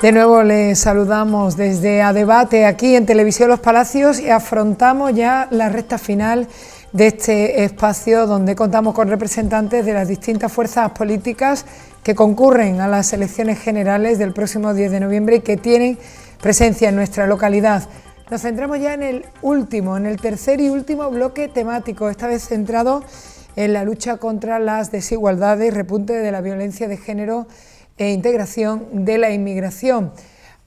De nuevo les saludamos desde A Debate aquí en Televisión Los Palacios y afrontamos ya la recta final de este espacio donde contamos con representantes de las distintas fuerzas políticas que concurren a las elecciones generales del próximo 10 de noviembre y que tienen presencia en nuestra localidad. Nos centramos ya en el tercer y último bloque temático, esta vez centrado en la lucha contra las desigualdades, repunte de la violencia de género e integración de la inmigración.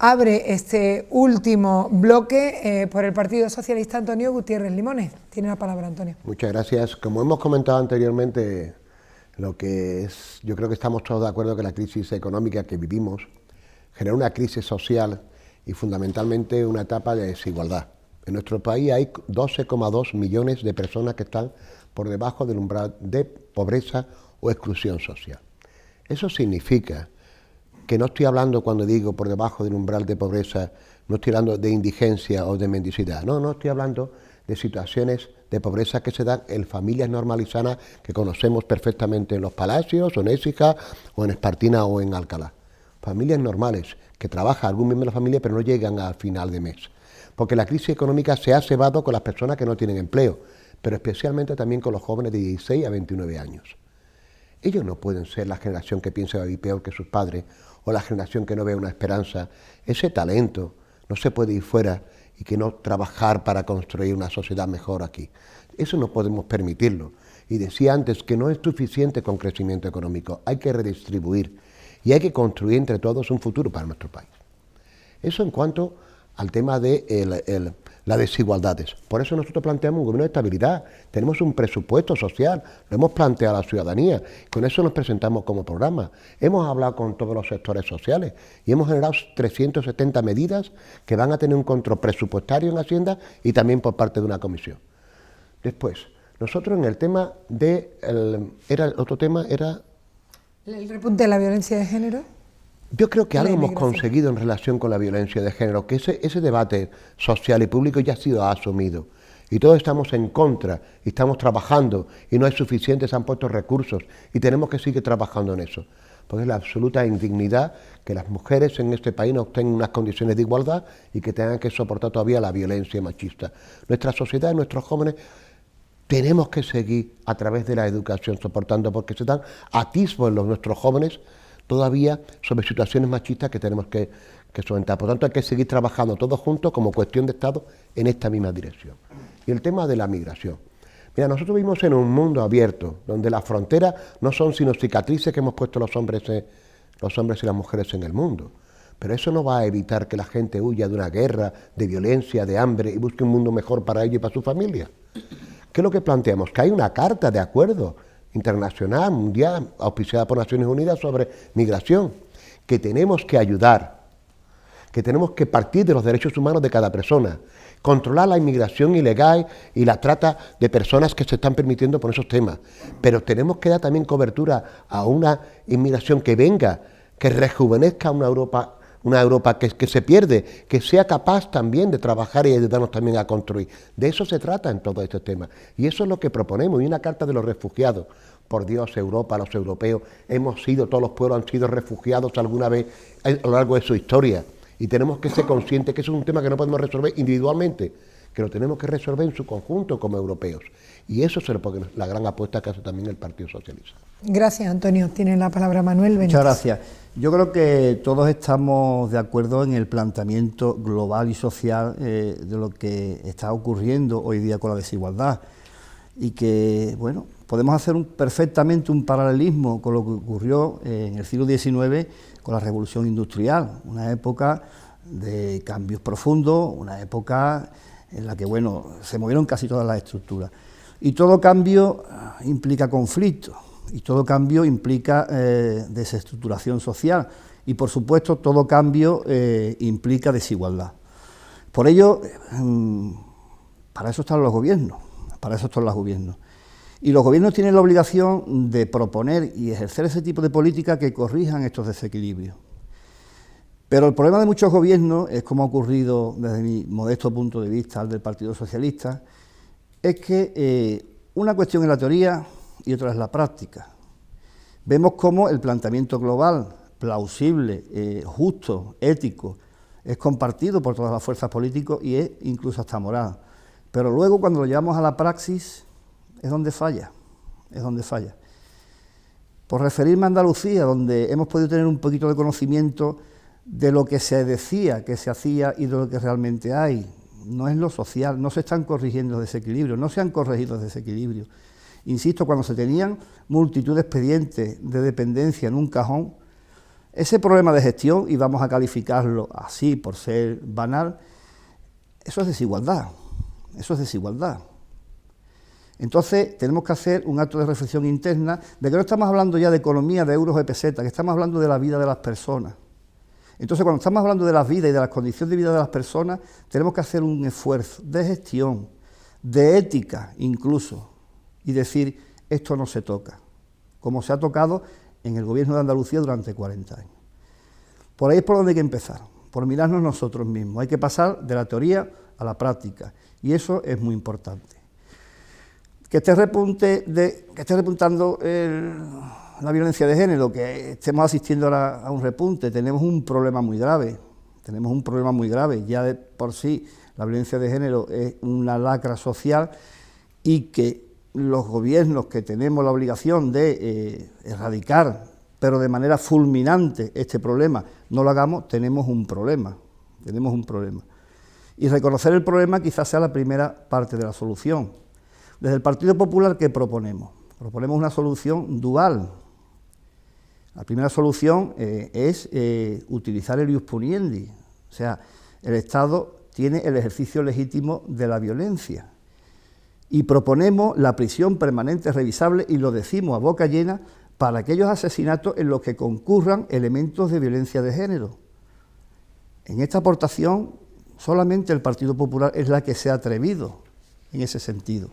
Abre este último bloque por el Partido Socialista Antonio Gutiérrez Limones. Tiene la palabra, Antonio. Muchas gracias. Como hemos comentado anteriormente, yo creo que estamos todos de acuerdo que la crisis económica que vivimos genera una crisis social y fundamentalmente una etapa de desigualdad. En nuestro país hay 12,2 millones de personas que están por debajo del umbral de pobreza o exclusión social. Eso significa que no estoy hablando, cuando digo por debajo del umbral de pobreza, no estoy hablando de indigencia o de mendicidad, no estoy hablando de situaciones de pobreza que se dan en familias normalizadas que conocemos perfectamente en Los Palacios, o en Écija, o en Espartina o en Alcalá. Familias normales, que trabaja algún miembro de la familia pero no llegan al final de mes. Porque la crisis económica se ha cebado con las personas que no tienen empleo, pero especialmente también con los jóvenes de 16 a 29 años. Ellos no pueden ser la generación que piensa vivir peor que sus padres, o la generación que no ve una esperanza. Ese talento no se puede ir fuera y que no trabajar para construir una sociedad mejor aquí. Eso no podemos permitirlo. Y decía antes que no es suficiente con crecimiento económico, hay que redistribuir y hay que construir entre todos un futuro para nuestro país. Eso en cuanto al tema de las desigualdades. Por eso nosotros planteamos un gobierno de estabilidad, tenemos un presupuesto social, lo hemos planteado a la ciudadanía, con eso nos presentamos como programa. Hemos hablado con todos los sectores sociales y hemos generado 370 medidas que van a tener un control presupuestario en Hacienda y también por parte de una comisión. Después, nosotros en el tema el otro tema era... ¿El repunte de la violencia de género? Yo creo que algo hemos conseguido en relación con la violencia de género, que ese debate social y público ya ha sido asumido. Y todos estamos en contra, y estamos trabajando, y no es suficiente, se han puesto recursos, y tenemos que seguir trabajando en eso. Porque es la absoluta indignidad que las mujeres en este país no tengan unas condiciones de igualdad y que tengan que soportar todavía la violencia machista. Nuestra sociedad, nuestros jóvenes, tenemos que seguir a través de la educación soportando, porque se dan atisbos en nuestros jóvenes todavía sobre situaciones machistas que tenemos que solventar. Por tanto, hay que seguir trabajando todos juntos como cuestión de Estado en esta misma dirección. Y el tema de la migración. Mira, nosotros vivimos en un mundo abierto, donde las fronteras no son sino cicatrices que hemos puesto los hombres y las mujeres en el mundo. Pero eso no va a evitar que la gente huya de una guerra, de violencia, de hambre y busque un mundo mejor para ellos y para su familia. ¿Qué es lo que planteamos? Que hay una carta de acuerdo internacional, mundial, auspiciada por Naciones Unidas sobre migración, que tenemos que ayudar, que tenemos que partir de los derechos humanos de cada persona, controlar la inmigración ilegal y la trata de personas que se están permitiendo por esos temas, pero tenemos que dar también cobertura a una inmigración que venga, que rejuvenezca una Europa que se pierde, que sea capaz también de trabajar y ayudarnos también a construir. De eso se trata en todo este tema. Y eso es lo que proponemos. Y una carta de los refugiados. Por Dios, Europa, los europeos, todos los pueblos han sido refugiados alguna vez a lo largo de su historia. Y tenemos que ser conscientes que eso es un tema que no podemos resolver individualmente, que lo tenemos que resolver en su conjunto como europeos. Y eso es la gran apuesta que hace también el Partido Socialista. Gracias, Antonio. Tiene la palabra Manuel Benítez. Muchas gracias. Yo creo que todos estamos de acuerdo en el planteamiento global y social de lo que está ocurriendo hoy día con la desigualdad y que, bueno, podemos hacer perfectamente un paralelismo con lo que ocurrió en el siglo XIX con la Revolución Industrial, una época de cambios profundos, una época en la que, bueno, se movieron casi todas las estructuras. Y todo cambio implica conflicto. Y todo cambio implica desestructuración social y, por supuesto, todo cambio implica desigualdad. Por ello, para eso están los gobiernos, Y los gobiernos tienen la obligación de proponer y ejercer ese tipo de políticas que corrijan estos desequilibrios. Pero el problema de muchos gobiernos, es como ha ocurrido desde mi modesto punto de vista al del Partido Socialista, es que una cuestión es la teoría y otra es la práctica. Vemos cómo el planteamiento global, plausible, justo, ético, es compartido por todas las fuerzas políticas y es incluso hasta moral. Pero luego cuando lo llevamos a la praxis es donde falla, es donde falla. Por referirme a Andalucía, donde hemos podido tener un poquito de conocimiento de lo que se decía, que se hacía y de lo que realmente hay. No es lo social, no se están corrigiendo los desequilibrios, no se han corregido los desequilibrios. Insisto, cuando se tenían multitud de expedientes de dependencia en un cajón, ese problema de gestión, y vamos a calificarlo así por ser banal, eso es desigualdad, eso es desigualdad. Entonces tenemos que hacer un acto de reflexión interna de que no estamos hablando ya de economía, de euros o de pesetas, que estamos hablando de la vida de las personas. Entonces cuando estamos hablando de las vidas y de las condiciones de vida de las personas, tenemos que hacer un esfuerzo de gestión, de ética incluso, y decir, esto no se toca, como se ha tocado en el gobierno de Andalucía durante 40 años. Por ahí es por donde hay que empezar, por mirarnos nosotros mismos. Hay que pasar de la teoría a la práctica, y eso es muy importante. Que esté repuntando la violencia de género, que estemos asistiendo ahora a un repunte, tenemos un problema muy grave, ya de por sí la violencia de género es una lacra social y que los gobiernos que tenemos la obligación de erradicar, pero de manera fulminante este problema, no lo hagamos, tenemos un problema. Y reconocer el problema quizás sea la primera parte de la solución. Desde el Partido Popular, ¿qué proponemos? Proponemos una solución dual. La primera solución es utilizar el ius puniendi, o sea, el Estado tiene el ejercicio legítimo de la violencia. Y proponemos la prisión permanente revisable, y lo decimos a boca llena, para aquellos asesinatos en los que concurran elementos de violencia de género. En esta aportación, solamente el Partido Popular es la que se ha atrevido en ese sentido.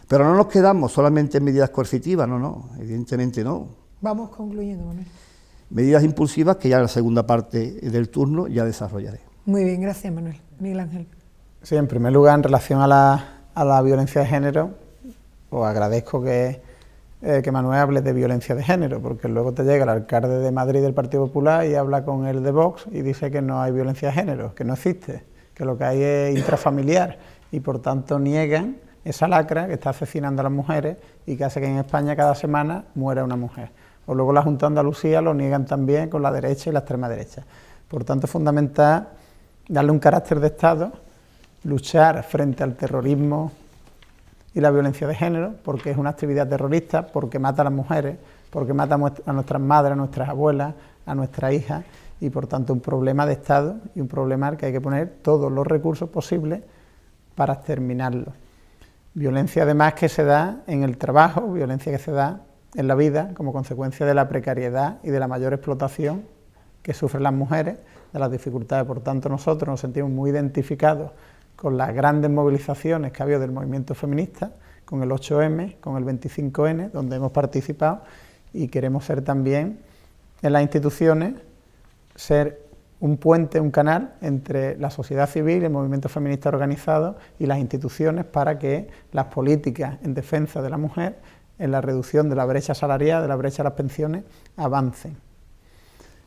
Pero no nos quedamos solamente en medidas coercitivas, no, evidentemente no. Vamos concluyendo, Manuel. Medidas impulsivas que ya en la segunda parte del turno ya desarrollaré. Muy bien, gracias, Manuel. Miguel Ángel. Sí, en primer lugar, en relación a la violencia de género, os agradezco que Manuel hable de violencia de género, porque luego te llega el alcalde de Madrid del Partido Popular y habla con el de Vox y dice que no hay violencia de género, que no existe, que lo que hay es intrafamiliar, y por tanto niegan esa lacra que está asesinando a las mujeres y que hace que en España cada semana muera una mujer. O luego la Junta de Andalucía lo niegan también con la derecha y la extrema derecha. Por tanto, es fundamental darle un carácter de Estado, luchar frente al terrorismo y la violencia de género, porque es una actividad terrorista, porque mata a las mujeres, porque mata a nuestras madres, a nuestras abuelas, a nuestras hijas, y por tanto un problema de Estado y un problema al que hay que poner todos los recursos posibles para exterminarlo. Violencia además que se da en el trabajo, violencia que se da en la vida como consecuencia de la precariedad y de la mayor explotación que sufren las mujeres, de las dificultades. Por tanto, nosotros nos sentimos muy identificados con las grandes movilizaciones que ha habido del movimiento feminista, con el 8M, con el 25N, donde hemos participado, y queremos ser también en las instituciones, ser un puente, un canal entre la sociedad civil, el movimiento feminista organizado y las instituciones, para que las políticas en defensa de la mujer, en la reducción de la brecha salarial, de la brecha de las pensiones, avancen.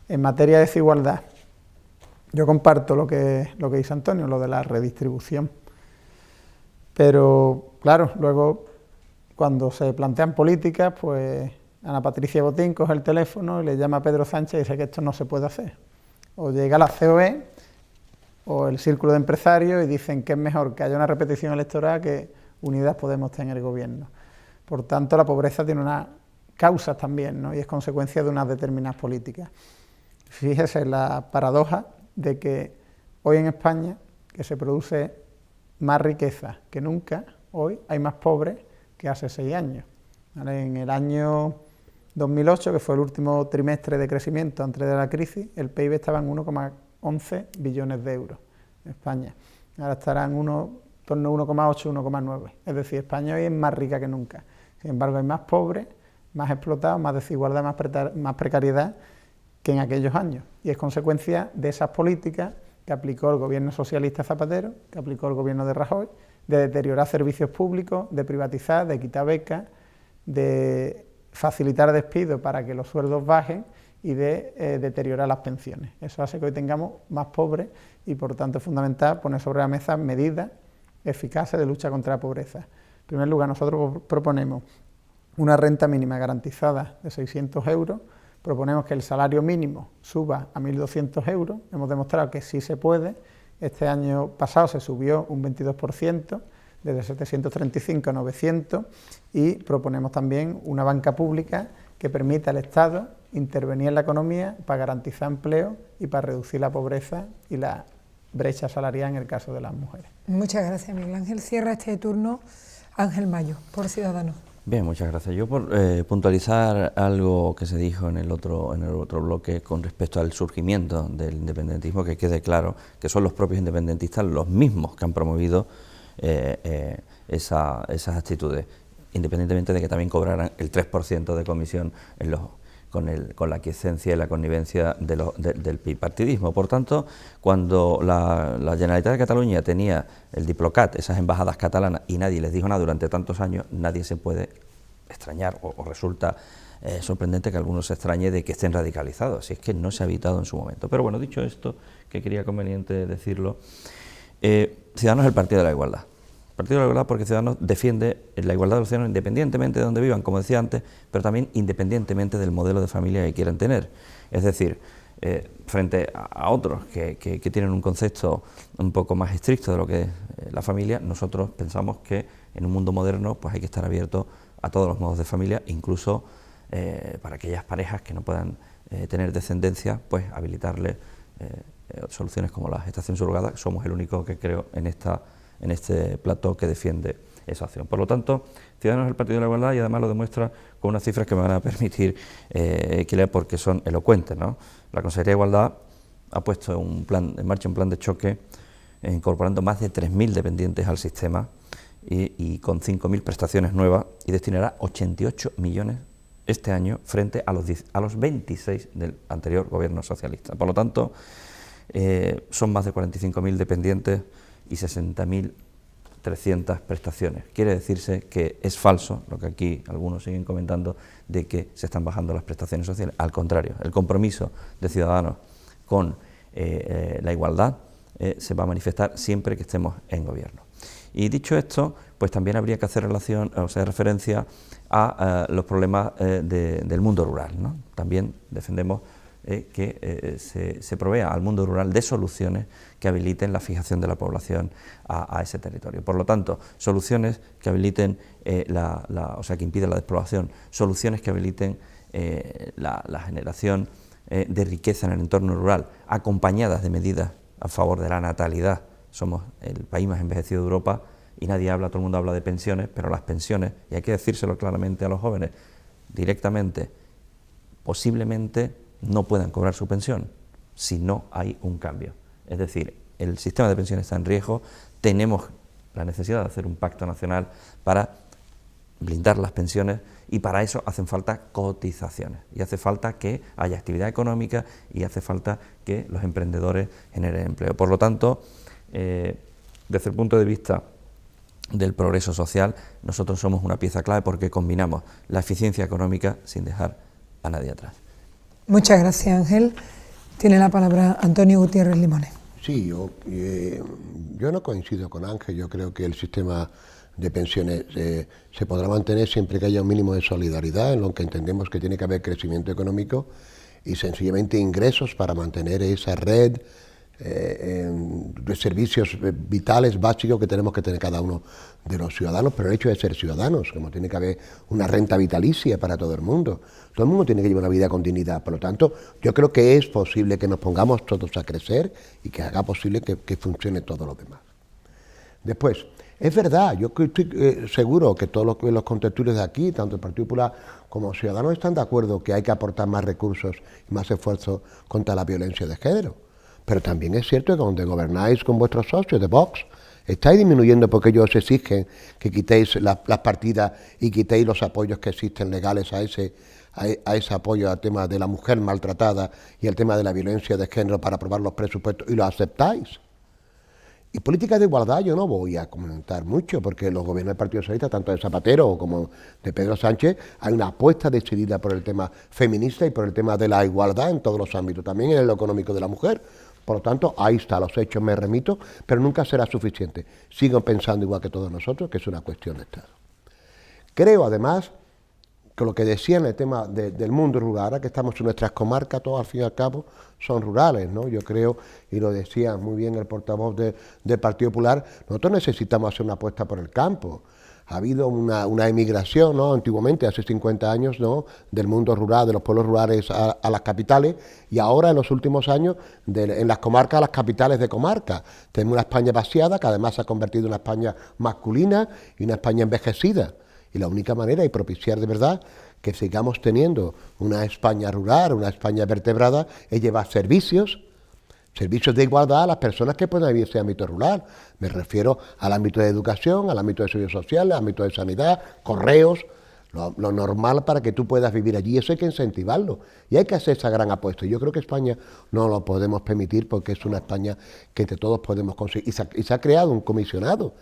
En materia de desigualdad, yo comparto lo que dice Antonio, lo de la redistribución, pero claro, luego cuando se plantean políticas, pues Ana Patricia Botín coge el teléfono y le llama a Pedro Sánchez y dice que esto no se puede hacer. O llega la COE o el Círculo de Empresarios y dicen que es mejor que haya una repetición electoral que Unidas Podemos tener el gobierno. Por tanto, la pobreza tiene unas causas también, ¿no? Y es consecuencia de unas determinadas políticas. Fíjese la paradoja de que hoy en España, que se produce más riqueza que nunca, hoy hay más pobres que hace 6 años. ¿Vale? En el año 2008, que fue el último trimestre de crecimiento antes de la crisis, el PIB estaba en 1,11 billones de euros en España. Ahora estará en torno a 1,8, 1,9. Es decir, España hoy es más rica que nunca. Sin embargo, hay más pobres, más explotados, más desigualdad, más precariedad que en aquellos años. Y es consecuencia de esas políticas que aplicó el gobierno socialista Zapatero, que aplicó el gobierno de Rajoy, de deteriorar servicios públicos, de privatizar, de quitar becas, de facilitar despidos para que los sueldos bajen y de deteriorar las pensiones. Eso hace que hoy tengamos más pobres y por tanto es fundamental poner sobre la mesa medidas eficaces de lucha contra la pobreza. En primer lugar, nosotros proponemos una renta mínima garantizada de 600 euros, proponemos que el salario mínimo suba a 1.200 euros, hemos demostrado que sí se puede. Este año pasado se subió un 22%, desde 735 a 900, y proponemos también una banca pública que permita al Estado intervenir en la economía para garantizar empleo y para reducir la pobreza y la brecha salarial en el caso de las mujeres. Muchas gracias, Miguel Ángel. Cierra este turno Ángel Mayo, por Ciudadanos. Bien, muchas gracias. Yo por puntualizar algo que se dijo en el otro bloque con respecto al surgimiento del independentismo, que quede claro que son los propios independentistas los mismos que han promovido esas actitudes, independientemente de que también cobraran el 3% de comisión con la aquiescencia y la connivencia del bipartidismo. Por tanto, cuando la Generalitat de Cataluña tenía el Diplocat, esas embajadas catalanas, y nadie les dijo nada durante tantos años, nadie se puede extrañar o resulta sorprendente que algunos se extrañe de que estén radicalizados, si es que no se ha evitado en su momento. Pero bueno, dicho esto, que quería conveniente decirlo, Ciudadanos es el partido de la igualdad. El partido de la igualdad porque Ciudadanos defiende la igualdad de los ciudadanos independientemente de donde vivan, como decía antes, pero también independientemente del modelo de familia que quieran tener. Es decir, frente a otros que tienen un concepto un poco más estricto de lo que es la familia, nosotros pensamos que en un mundo moderno pues hay que estar abierto a todos los modos de familia, incluso para aquellas parejas que no puedan tener descendencia, pues habilitarles soluciones como la gestación subrogada. Somos el único que creo en este plató que defiende esa opción. Por lo tanto, Ciudadanos es el partido de la igualdad y además lo demuestra con unas cifras que me van a permitir que lea porque son elocuentes, ¿no? La Consejería de Igualdad ha puesto en marcha un plan de choque incorporando más de 3.000 dependientes al sistema y con 5.000 prestaciones nuevas, y destinará 88 millones este año frente a los 26 del anterior gobierno socialista. Por lo tanto, son más de 45.000 dependientes y 60.300 prestaciones. Quiere decirse que es falso, lo que aquí algunos siguen comentando, de que se están bajando las prestaciones sociales. Al contrario, el compromiso de Ciudadanos con la igualdad se va a manifestar siempre que estemos en gobierno. Y dicho esto, pues también habría que hacer referencia a los problemas del mundo rural, ¿no? También defendemos que se provea al mundo rural de soluciones que habiliten la fijación de la población a ese territorio. Por lo tanto, soluciones que habiliten que impiden la despoblación, soluciones que habiliten la generación de riqueza en el entorno rural, acompañadas de medidas a favor de la natalidad. Somos el país más envejecido de Europa y todo el mundo habla de pensiones, pero las pensiones, y hay que decírselo claramente a los jóvenes, directamente, posiblemente no puedan cobrar su pensión si no hay un cambio. Es decir, el sistema de pensiones está en riesgo, tenemos la necesidad de hacer un pacto nacional para blindar las pensiones y para eso hacen falta cotizaciones y hace falta que haya actividad económica y hace falta que los emprendedores generen empleo. Por lo tanto, desde el punto de vista del progreso social, nosotros somos una pieza clave porque combinamos la eficiencia económica sin dejar a nadie atrás. Muchas gracias, Ángel. Tiene la palabra Antonio Gutiérrez Limones. Sí, yo no coincido con Ángel. Yo creo que el sistema de pensiones se podrá mantener siempre que haya un mínimo de solidaridad, en lo que entendemos que tiene que haber crecimiento económico y sencillamente ingresos para mantener esa red de servicios vitales, básicos que tenemos que tener cada uno de los ciudadanos, pero el hecho de ser ciudadanos, como tiene que haber una renta vitalicia para todo el mundo tiene que llevar una vida con dignidad. Por lo tanto, yo creo que es posible que nos pongamos todos a crecer y que haga posible que funcione todo lo demás. Después, es verdad, yo estoy seguro que todos los contertulios de aquí, tanto el Partido Popular como Ciudadanos, están de acuerdo que hay que aportar más recursos y más esfuerzos contra la violencia de género. Pero también es cierto que donde gobernáis con vuestros socios de Vox, estáis disminuyendo porque ellos exigen que quitéis las partidas y quitéis los apoyos que existen legales a ese apoyo al tema de la mujer maltratada y al tema de la violencia de género para aprobar los presupuestos, y lo aceptáis. Y políticas de igualdad yo no voy a comentar mucho, porque los gobiernos del Partido Socialista, tanto de Zapatero como de Pedro Sánchez, hay una apuesta decidida por el tema feminista y por el tema de la igualdad en todos los ámbitos, también en lo económico de la mujer. Por lo tanto, ahí está, los hechos me remito, pero nunca será suficiente. Sigo pensando igual que todos nosotros, que es una cuestión de Estado. Creo, además, que lo que decía en el tema del mundo rural, ahora que estamos en nuestras comarcas, todos al fin y al cabo son rurales, ¿no? Yo creo, y lo decía muy bien el portavoz del Partido Popular, nosotros necesitamos hacer una apuesta por el campo. Ha habido una emigración, ¿no? Antiguamente, hace 50 años, ¿no? Del mundo rural, de los pueblos rurales a las capitales, y ahora en los últimos años en las comarcas a las capitales de comarca. Tenemos una España vaciada, que además se ha convertido en una España masculina y una España envejecida. Y la única manera de propiciar de verdad que sigamos teniendo una España rural, una España vertebrada, es llevar servicios de igualdad a las personas que puedan vivir ese ámbito rural. Me refiero al ámbito de educación, al ámbito de servicios sociales, al ámbito de sanidad, correos, lo normal para que tú puedas vivir allí. Eso hay que incentivarlo y hay que hacer esa gran apuesta. Yo creo que España no lo podemos permitir porque es una España que entre todos podemos conseguir. Y se ha creado un comisionado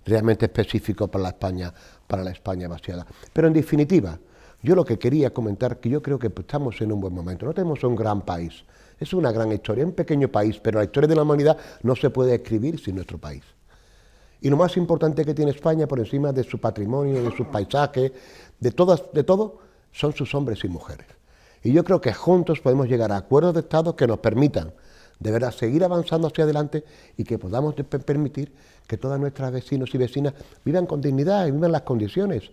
realmente específico para la España vaciada. Pero en definitiva, yo lo que quería comentar, que yo creo que estamos en un buen momento. No tenemos un gran país, es una gran historia, un pequeño país, pero la historia de la humanidad no se puede escribir sin nuestro país. Y lo más importante que tiene España, por encima de su patrimonio, de sus paisajes, de todo, son sus hombres y mujeres. Y yo creo que juntos podemos llegar a acuerdos de Estado que nos permitan de verdad seguir avanzando hacia adelante y que podamos permitir que todas nuestras vecinos y vecinas vivan con dignidad y vivan las condiciones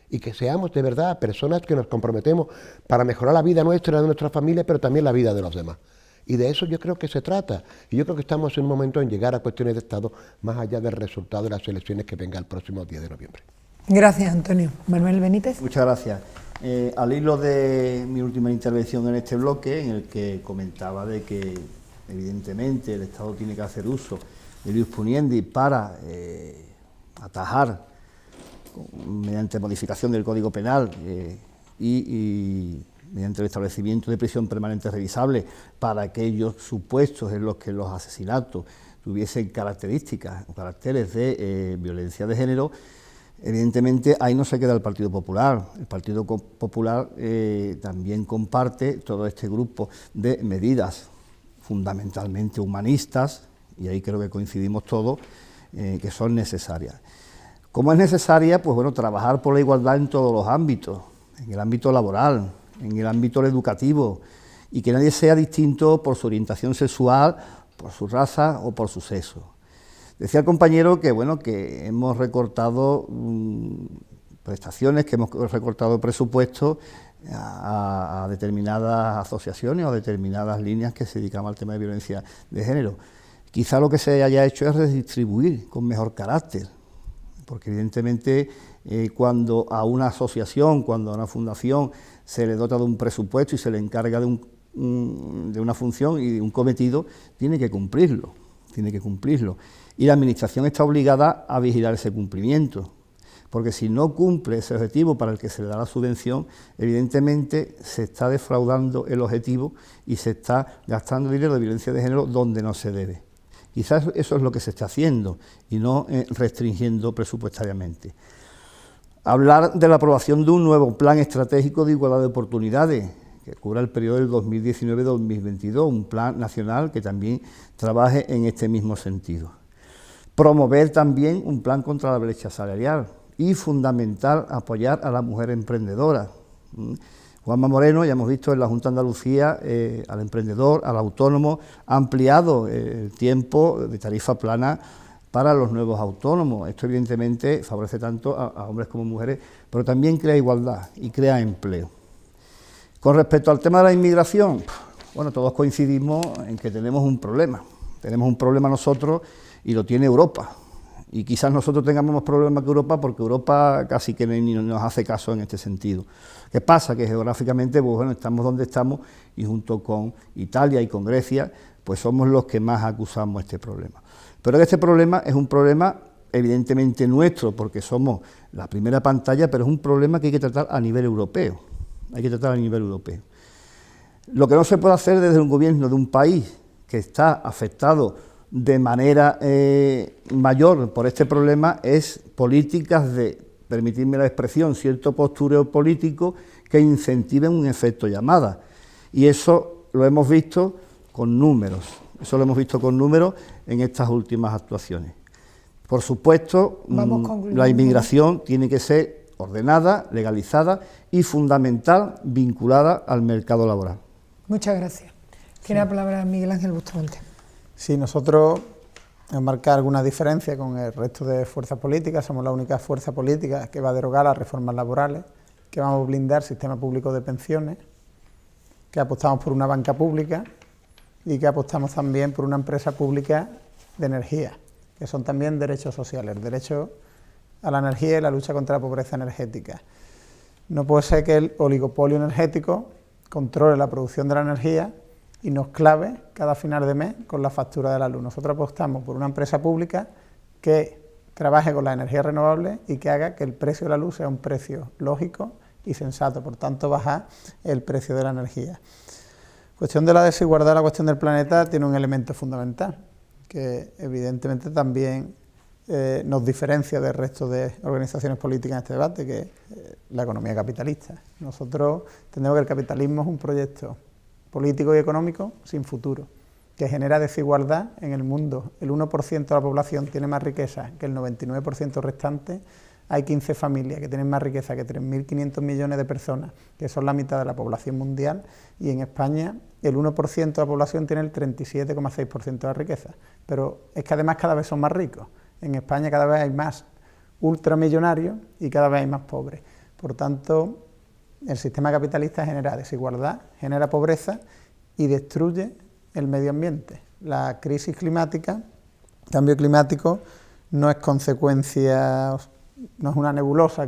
y que seamos de verdad personas que nos comprometemos para mejorar la vida nuestra, de nuestra familia, pero también la vida de los demás. Y de eso yo creo que se trata. Y yo creo que estamos en un momento en llegar a cuestiones de Estado más allá del resultado de las elecciones que venga el próximo 10 de noviembre. Gracias, Antonio. Manuel Benítez. Muchas gracias. Al hilo de mi última intervención en este bloque, en el que comentaba de que evidentemente el Estado tiene que hacer uso del ius puniendi para atajar mediante modificación del Código Penal y mediante el establecimiento de prisión permanente revisable para aquellos supuestos en los que los asesinatos tuviesen características o caracteres de violencia de género. Evidentemente ahí no se queda el Partido Popular. El Partido Popular también comparte todo este grupo de medidas fundamentalmente humanistas, y ahí creo que coincidimos todos, que son necesarias. ¿Cómo es necesaria? Pues bueno, trabajar por la igualdad en todos los ámbitos, en el ámbito laboral, en el ámbito educativo, y que nadie sea distinto por su orientación sexual, por su raza o por su sexo. Decía el compañero que bueno, que hemos recortado prestaciones, que hemos recortado presupuestos a determinadas asociaciones o a determinadas líneas que se dedican al tema de violencia de género. Quizá lo que se haya hecho es redistribuir con mejor carácter, porque evidentemente cuando a una asociación, cuando a una fundación se le dota de un presupuesto y se le encarga de una función y de un cometido, tiene que cumplirlo. Y la Administración está obligada a vigilar ese cumplimiento, porque si no cumple ese objetivo para el que se le da la subvención, evidentemente se está defraudando el objetivo y se está gastando dinero de violencia de género donde no se debe. Quizás eso es lo que se está haciendo y no restringiendo presupuestariamente. Hablar de la aprobación de un nuevo plan estratégico de igualdad de oportunidades que cubra el periodo del 2019-2022, un plan nacional que también trabaje en este mismo sentido. Promover también un plan contra la brecha salarial y fundamental apoyar a la mujer emprendedora. Juanma Moreno, ya hemos visto en la Junta de Andalucía, al emprendedor, al autónomo, ha ampliado el tiempo de tarifa plana para los nuevos autónomos. Esto evidentemente favorece tanto a hombres como mujeres, pero también crea igualdad y crea empleo. Con respecto al tema de la inmigración, bueno, todos coincidimos en que tenemos un problema. Tenemos un problema nosotros y lo tiene Europa. Y quizás nosotros tengamos más problemas que Europa porque Europa casi que ni nos hace caso en este sentido. ¿Qué pasa? Que geográficamente, pues bueno, estamos donde estamos y junto con Italia y con Grecia, pues somos los que más acusamos este problema. Pero este problema es un problema evidentemente nuestro porque somos la primera pantalla, pero es un problema que hay que tratar a nivel europeo. Lo que no se puede hacer desde un gobierno de un país que está afectado de manera mayor por este problema es políticas de, permitidme la expresión, cierto postureo político que incentiven un efecto llamada. Y eso lo hemos visto con números, en estas últimas actuaciones. Por supuesto, la inmigración tiene que ser ordenada, legalizada y fundamental, vinculada al mercado laboral. Muchas gracias. Tiene la palabra Miguel Ángel Bustamante. Sí, nosotros marcar alguna diferencia con el resto de fuerzas políticas, somos la única fuerza política que va a derogar las reformas laborales, que vamos a blindar el sistema público de pensiones, que apostamos por una banca pública y que apostamos también por una empresa pública de energía, que son también derechos sociales, el derecho a la energía y la lucha contra la pobreza energética. No puede ser que el oligopolio energético controle la producción de la energía y nos clave cada final de mes con la factura de la luz. Nosotros apostamos por una empresa pública que trabaje con la energía renovable y que haga que el precio de la luz sea un precio lógico y sensato, por tanto bajar el precio de la energía. Cuestión de la desigualdad, la cuestión del planeta tiene un elemento fundamental, que evidentemente también nos diferencia del resto de organizaciones políticas en este debate, que es la economía capitalista. Nosotros entendemos que el capitalismo es un proyecto político y económico sin futuro, que genera desigualdad en el mundo. El 1% de la población tiene más riqueza que el 99% restante. Hay 15 familias que tienen más riqueza que 3.500 millones de personas, que son la mitad de la población mundial, y en España el 1% de la población tiene el 37,6% de la riqueza. Pero es que además cada vez son más ricos. En España cada vez hay más ultramillonarios y cada vez hay más pobres. Por tanto, el sistema capitalista genera desigualdad, genera pobreza y destruye el medio ambiente. La crisis climática, el cambio climático, no es consecuencia, no es una nebulosa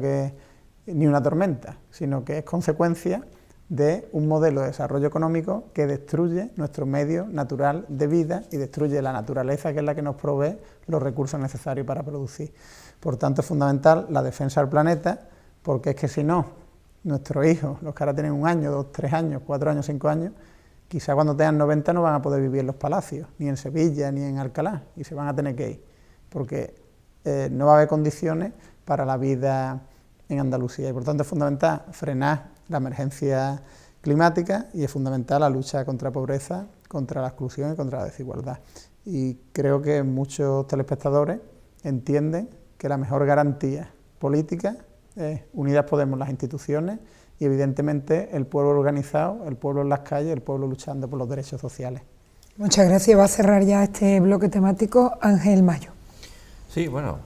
ni una tormenta, sino que es consecuencia de un modelo de desarrollo económico que destruye nuestro medio natural de vida y destruye la naturaleza, que es la que nos provee los recursos necesarios para producir. Por tanto, es fundamental la defensa del planeta, porque es que si no, nuestros hijos, los que ahora tienen 1 año, 2, 3 años, 4 años, 5 años, quizá cuando tengan 90 no van a poder vivir en los palacios, ni en Sevilla, ni en Alcalá, y se van a tener que ir, porque no va a haber condiciones para la vida en Andalucía. Y por tanto es fundamental frenar la emergencia climática y es fundamental la lucha contra la pobreza, contra la exclusión y contra la desigualdad. Y creo que muchos telespectadores entienden que la mejor garantía política es Unidas Podemos, las instituciones, y evidentemente el pueblo organizado, el pueblo en las calles, el pueblo luchando por los derechos sociales. Muchas gracias. Va a cerrar ya este bloque temático Ángel Mayo. Sí, bueno,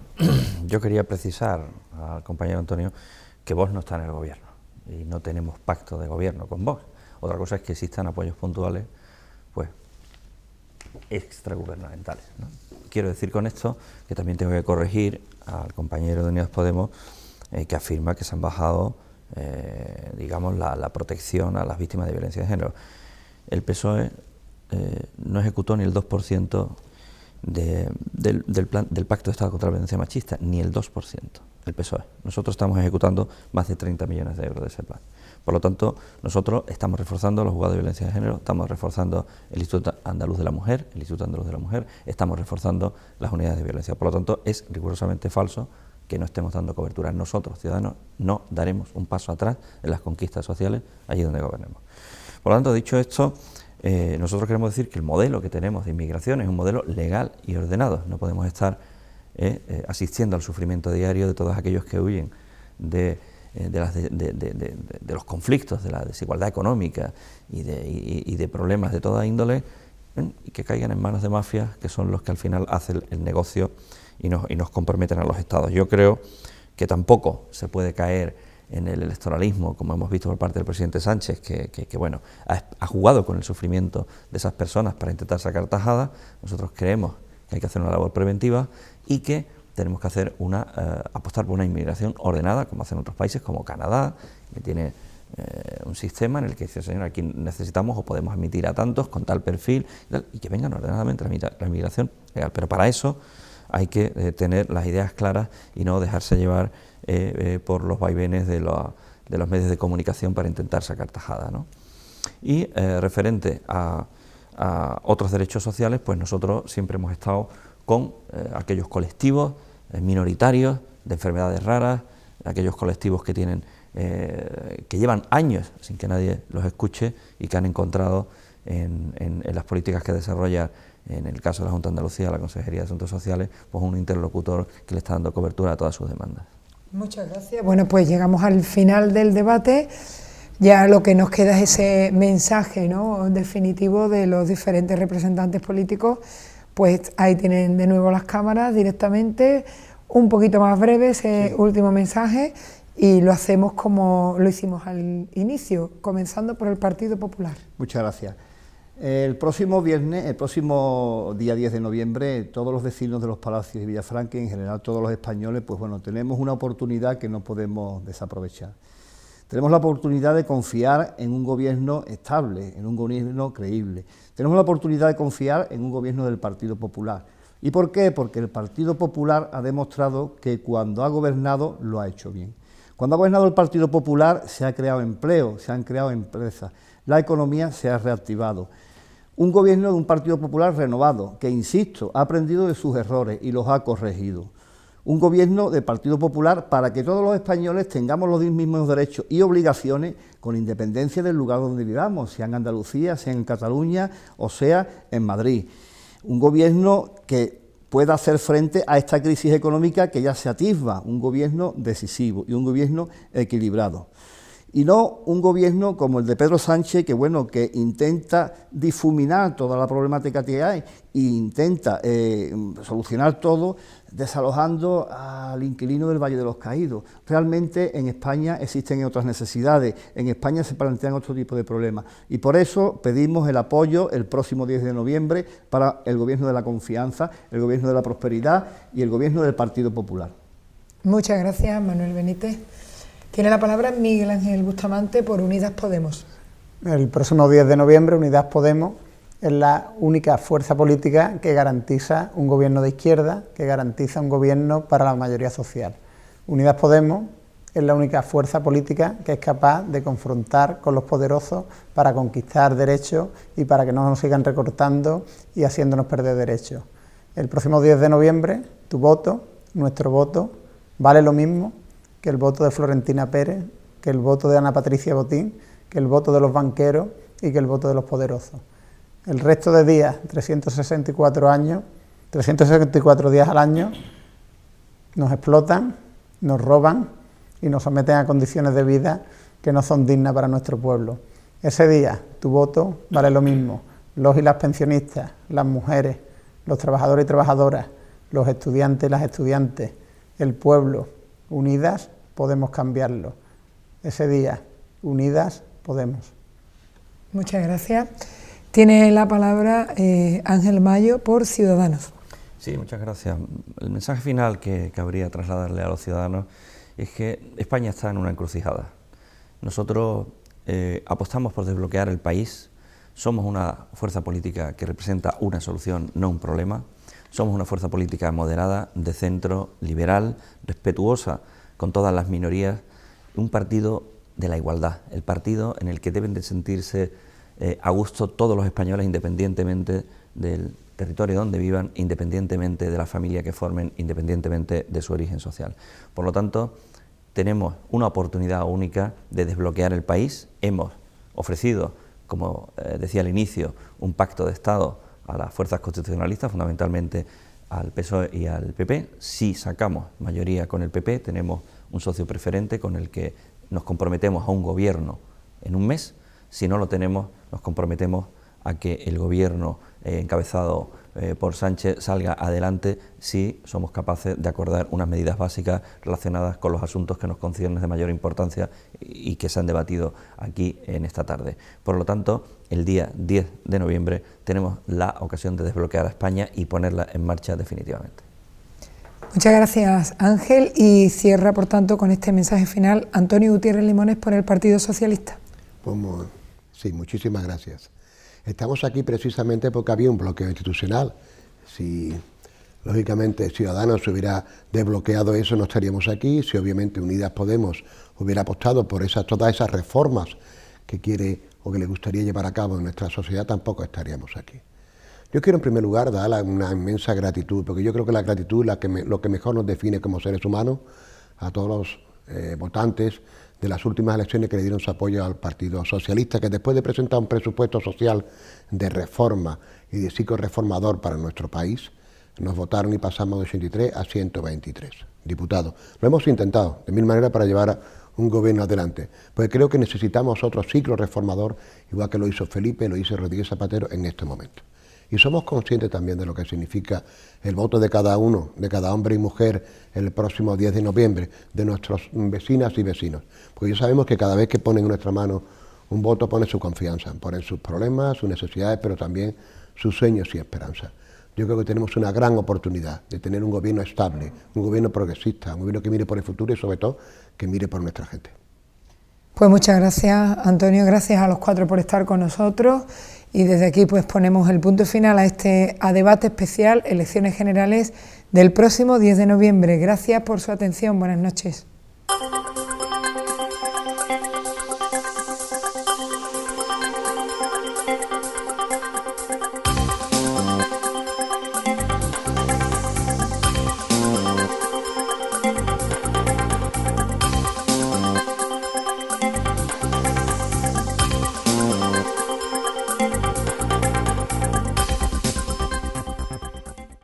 yo quería precisar al compañero Antonio que Vox no está en el gobierno y no tenemos pacto de gobierno con Vox. Otra cosa es que existan apoyos puntuales, pues, extragubernamentales, ¿no? Quiero decir con esto que también tengo que corregir al compañero de Unidas Podemos que afirma que se han bajado, digamos, la protección a las víctimas de violencia de género. El PSOE no ejecutó ni el 2% del Pacto de Estado contra la Violencia Machista, ni el 2%, el PSOE. Nosotros estamos ejecutando más de 30 millones de euros de ese plan. Por lo tanto, nosotros estamos reforzando los juzgados de violencia de género, estamos reforzando el Instituto Andaluz de la Mujer, estamos reforzando las unidades de violencia. Por lo tanto, es rigurosamente falso que no estemos dando cobertura. Nosotros, ciudadanos, no daremos un paso atrás en las conquistas sociales allí donde gobernemos. Por lo tanto, dicho esto, nosotros queremos decir que el modelo que tenemos de inmigración es un modelo legal y ordenado. No podemos estar asistiendo al sufrimiento diario de todos aquellos que huyen de los conflictos, de la desigualdad económica y de problemas de toda índole, y que caigan en manos de mafias que son los que al final hacen el negocio y nos comprometen a los estados. Yo creo que tampoco se puede caer en el electoralismo, como hemos visto por parte del presidente Sánchez, que bueno, ha jugado con el sufrimiento de esas personas para intentar sacar tajadas. Nosotros creemos que hay que hacer una labor preventiva y que tenemos que hacer apostar por una inmigración ordenada, como hacen otros países, como Canadá, que tiene un sistema en el que dice, señor, aquí necesitamos o podemos admitir a tantos con tal perfil y que vengan ordenadamente la inmigración legal. Pero para eso hay que tener las ideas claras y no dejarse llevar por los vaivenes de los medios de comunicación para intentar sacar tajada, ¿no? Y referente a a otros derechos sociales, pues nosotros siempre hemos estado con aquellos colectivos minoritarios de enfermedades raras, aquellos colectivos que tienen que llevan años sin que nadie los escuche y que han encontrado en las políticas que desarrolla, en el caso de la Junta de Andalucía, la Consejería de Asuntos Sociales, pues un interlocutor que le está dando cobertura a todas sus demandas. Muchas gracias. Bueno, pues llegamos al final del debate. Ya lo que nos queda es ese mensaje, ¿no?, definitivo de los diferentes representantes políticos. Pues ahí tienen de nuevo las cámaras directamente, un poquito más breve ese último mensaje, y lo hacemos como lo hicimos al inicio, comenzando por el Partido Popular. Muchas gracias. El próximo viernes, el próximo día 10 de noviembre, todos los vecinos de Los Palacios y Villafranca, y en general todos los españoles, pues bueno, tenemos una oportunidad que no podemos desaprovechar. Tenemos la oportunidad de confiar en un gobierno estable, en un gobierno creíble. Tenemos la oportunidad de confiar en un gobierno del Partido Popular. ¿Y por qué? Porque el Partido Popular ha demostrado que cuando ha gobernado lo ha hecho bien. Cuando ha gobernado el Partido Popular se ha creado empleo, se han creado empresas, la economía se ha reactivado. Un gobierno de un Partido Popular renovado, que, insisto, ha aprendido de sus errores y los ha corregido. Un gobierno del Partido Popular para que todos los españoles tengamos los mismos derechos y obligaciones con independencia del lugar donde vivamos, sea en Andalucía, sea en Cataluña o sea en Madrid. Un gobierno que pueda hacer frente a esta crisis económica que ya se atisba, un gobierno decisivo y un gobierno equilibrado. Y no un gobierno como el de Pedro Sánchez, que bueno, que intenta difuminar toda la problemática que hay e intenta solucionar todo desalojando al inquilino del Valle de los Caídos. Realmente en España existen otras necesidades, en España se plantean otro tipo de problemas, y por eso pedimos el apoyo el próximo 10 de noviembre para el gobierno de la confianza, el gobierno de la prosperidad y el gobierno del Partido Popular. Muchas gracias, Manuel Benítez. Tiene la palabra Miguel Ángel Bustamante por Unidas Podemos. El próximo 10 de noviembre Unidas Podemos es la única fuerza política que garantiza un gobierno de izquierda, que garantiza un gobierno para la mayoría social. Unidas Podemos es la única fuerza política que es capaz de confrontar con los poderosos para conquistar derechos y para que no nos sigan recortando y haciéndonos perder derechos. El próximo 10 de noviembre, tu voto, nuestro voto, vale lo mismo que el voto de Florentina Pérez, que el voto de Ana Patricia Botín, que el voto de los banqueros y que el voto de los poderosos. El resto de días, 364 días al año, nos explotan, nos roban y nos someten a condiciones de vida que no son dignas para nuestro pueblo. Ese día, tu voto vale lo mismo. Los y las pensionistas, las mujeres, los trabajadores y trabajadoras, los estudiantes y las estudiantes, el pueblo, unidas podemos cambiarlo. Ese día, unidas podemos. Muchas gracias. Tiene la palabra Ángel Mayo por Ciudadanos. Sí, muchas gracias. El mensaje final que cabría trasladarle a los ciudadanos es que España está en una encrucijada. Nosotros apostamos por desbloquear el país, somos una fuerza política que representa una solución, no un problema. Somos una fuerza política moderada, de centro, liberal, respetuosa con todas las minorías, un partido de la igualdad, el partido en el que deben de sentirse a gusto todos los españoles, independientemente del territorio donde vivan, independientemente de la familia que formen, independientemente de su origen social. Por lo tanto, tenemos una oportunidad única de desbloquear el país. Hemos ofrecido, como decía al inicio, un pacto de Estado a las fuerzas constitucionalistas, fundamentalmente al PSOE y al PP. Si sacamos mayoría con el PP, tenemos un socio preferente con el que nos comprometemos a un gobierno en un mes. Si no lo tenemos, nos comprometemos a que el gobierno encabezado por Sánchez salga adelante si somos capaces de acordar unas medidas básicas relacionadas con los asuntos que nos conciernen de mayor importancia y que se han debatido aquí en esta tarde. Por lo tanto, el día 10 de noviembre tenemos la ocasión de desbloquear a España y ponerla en marcha definitivamente. Muchas gracias, Ángel, y cierra, por tanto, con este mensaje final Antonio Gutiérrez Limones por el Partido Socialista. Pues, sí, muchísimas gracias. Estamos aquí precisamente porque había un bloqueo institucional. Si, lógicamente, Ciudadanos hubiera desbloqueado eso, no estaríamos aquí. Si, obviamente, Unidas Podemos hubiera apostado por todas esas reformas que quiere o que le gustaría llevar a cabo en nuestra sociedad, tampoco estaríamos aquí. Yo quiero en primer lugar dar una inmensa gratitud, porque yo creo que la gratitud es lo que mejor nos define como seres humanos, a todos los votantes de las últimas elecciones que le dieron su apoyo al Partido Socialista, que después de presentar un presupuesto social de reforma y de ciclo reformador para nuestro país, nos votaron y pasamos de 83 a 123 diputados. Lo hemos intentado de mil maneras para llevar un gobierno adelante, porque creo que necesitamos otro ciclo reformador, igual que lo hizo Felipe, lo hizo Rodríguez Zapatero en este momento. Y somos conscientes también de lo que significa el voto de cada uno, de cada hombre y mujer, el próximo 10 de noviembre, de nuestras vecinas y vecinos. Porque ya sabemos que cada vez que ponen en nuestra mano un voto, ponen su confianza, ponen sus problemas, sus necesidades, pero también sus sueños y esperanzas. Yo creo que tenemos una gran oportunidad de tener un gobierno estable, un gobierno progresista, un gobierno que mire por el futuro y sobre todo que mire por nuestra gente. Pues muchas gracias, Antonio, gracias a los cuatro por estar con nosotros y desde aquí pues ponemos el punto final a debate especial, elecciones generales del próximo 10 de noviembre. Gracias por su atención, buenas noches.